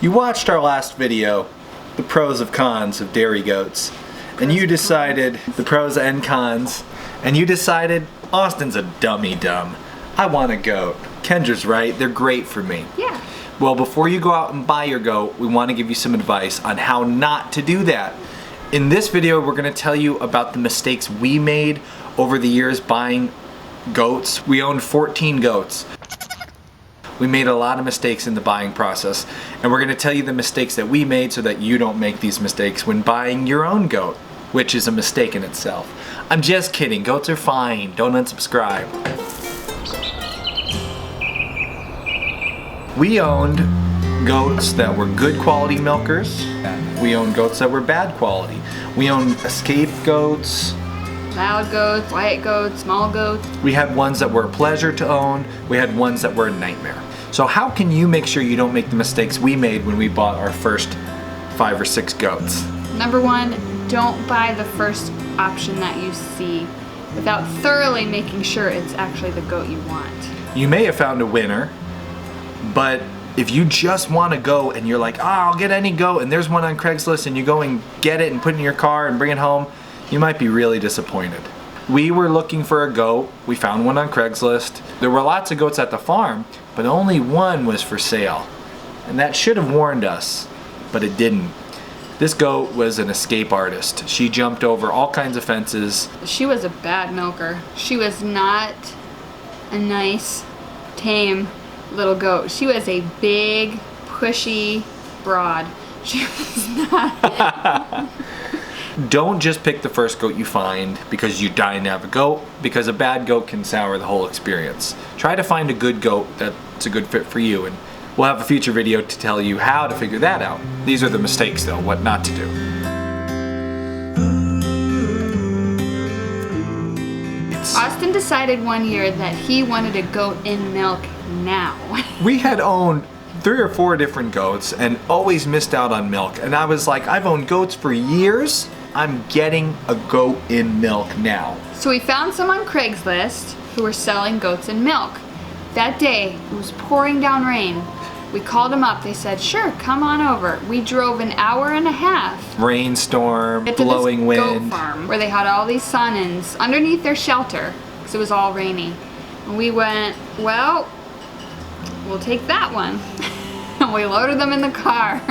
You watched our last video, the pros and cons of dairy goats, and you decided, the pros and cons, and you decided, Austin's a dummy dumb. I want a goat. Kendra's right, they're great for me. Yeah. Well, before you go out and buy your goat, we want to give you some advice on how not to do that. In this video, we're going to tell you about the mistakes we made over the years buying goats. We owned 14 goats. We made a lot of mistakes in the buying process, and we're going to tell you the mistakes that we made so that you don't make these mistakes when buying your own goat, which is a mistake in itself. I'm just kidding, goats are fine, don't unsubscribe. We owned goats that were good quality milkers. We owned goats that were bad quality. We owned escape goats, Loud goats, quiet goats, small goats. we had ones that were a pleasure to own, we had ones that were a nightmare. So how can you make sure you don't make the mistakes we made when we bought our first 5 or 6 goats? Number one, don't buy the first option that you see without thoroughly making sure it's actually the goat you want. You may have found a winner, but if you just want to go and you're like, I'll get any goat, and there's one on Craigslist, and you go and get it and put it in your car and bring it home, you might be really disappointed. We were looking for a goat. We found one on Craigslist. There were lots of goats at the farm, but only one was for sale. And that should have warned us, but it didn't. This goat was an escape artist. She jumped over all kinds of fences. She was a bad milker. She was not a nice, tame little goat. She was a big, pushy broad. She was not. Don't just pick the first goat you find because you're dying to have a goat, because a bad goat can sour the whole experience. Try to find a good goat that's a good fit for you, and we'll have a future video to tell you how to figure that out. These are the mistakes though, what not to do. Austin decided one year that he wanted a goat in milk now. We had owned 3 or 4 different goats and always missed out on milk, and I was like, I've owned goats for years, I'm getting a goat in milk now. So we found some on Craigslist who were selling goats in milk. That day, it was pouring down rain. We called them up, they said, sure, come on over. We drove an hour and a half. Rainstorm, Get to blowing this wind. goat farm where they had all these sun-ins underneath their shelter because it was all rainy. And we went, well, we'll take that one. And we loaded them in the car.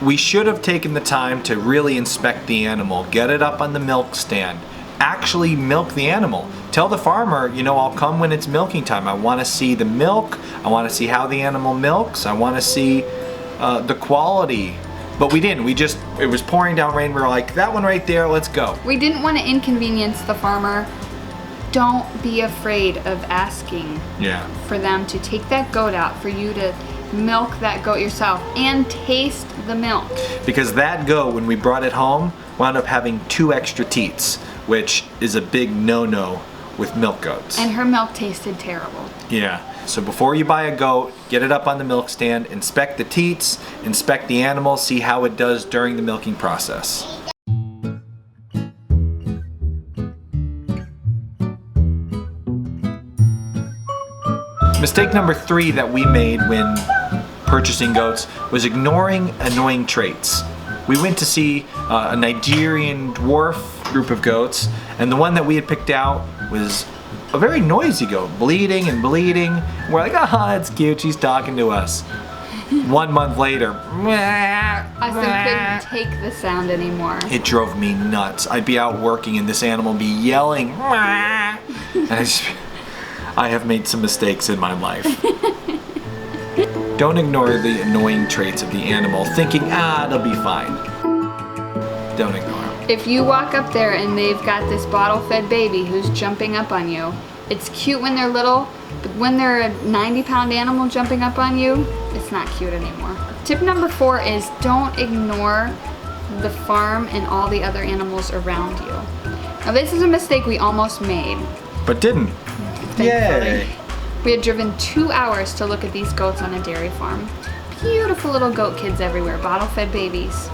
We should have taken the time to really inspect the animal, get it up on the milk stand, actually milk the animal. Tell the farmer, you know, I'll come when it's milking time. I want to see the milk, I want to see how the animal milks, I want to see the quality. But we didn't, it was pouring down rain, we were like, that one right there, let's go. We didn't want to inconvenience the farmer. Don't be afraid of asking for them to take that goat out, for you to milk that goat yourself and taste the milk. Because that goat, when we brought it home, wound up having 2 extra teats, which is a big no-no with milk goats. And her milk tasted terrible. Yeah, so before you buy a goat, get it up on the milk stand, inspect the teats, inspect the animal, see how it does during the milking process. Mistake number 3 that we made when purchasing goats was ignoring annoying traits. We went to see a Nigerian dwarf group of goats, and the one that we had picked out was a very noisy goat, bleeding and bleeding. We're like, ah, it's cute, she's talking to us. 1 month later, Austin couldn't take the sound anymore. it drove me nuts. I'd be out working and this animal would be yelling. And I have made some mistakes in my life. Don't ignore the annoying traits of the animal, thinking, it'll be fine. Don't ignore them. If you walk up there and they've got this bottle-fed baby who's jumping up on you, it's cute when they're little, but when they're a 90-pound animal jumping up on you, it's not cute anymore. Tip number 4 is don't ignore the farm and all the other animals around you. Now this is a mistake we almost made. But didn't. Thankfully. Yay! We had driven 2 hours to look at these goats on a dairy farm. Beautiful little goat kids everywhere, bottle-fed babies.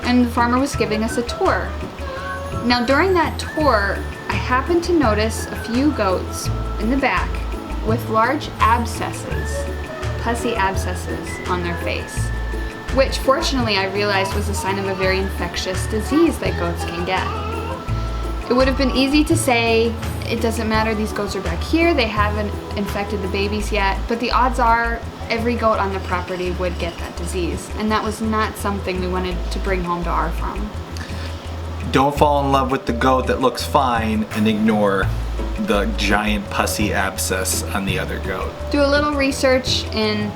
And the farmer was giving us a tour. Now during that tour, I happened to notice a few goats in the back with large abscesses, pussy abscesses on their face. which fortunately I realized was a sign of a very infectious disease that goats can get. It would have been easy to say, it doesn't matter, these goats are back here, they haven't infected the babies yet, but the odds are every goat on the property would get that disease, and that was not something we wanted to bring home to our farm. Don't fall in love with the goat that looks fine and ignore the giant pussy abscess on the other goat. Do a little research in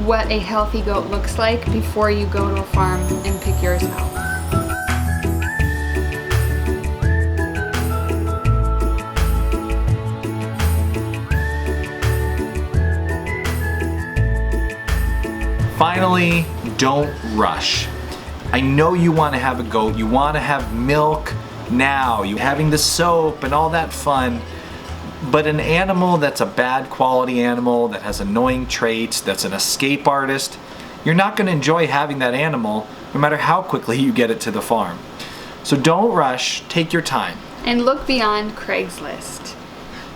what a healthy goat looks like before you go to a farm and pick yours out. Finally, don't rush. I know you want to have a goat, you want to have milk now, you're having the soap and all that fun, but an animal that's a bad quality animal, that has annoying traits, that's an escape artist, you're not going to enjoy having that animal no matter how quickly you get it to the farm. So don't rush, take your time. And look beyond Craigslist.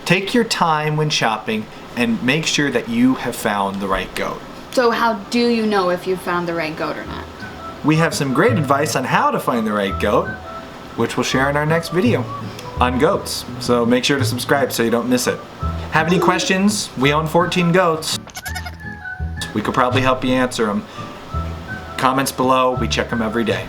Take your time when shopping and make sure that you have found the right goat. So how do you know if you've found the right goat or not? We have some great advice on how to find the right goat, which we'll share in our next video on goats. So make sure to subscribe so you don't miss it. Have any questions? We own 14 goats. We could probably help you answer them. Comments below, we check them every day.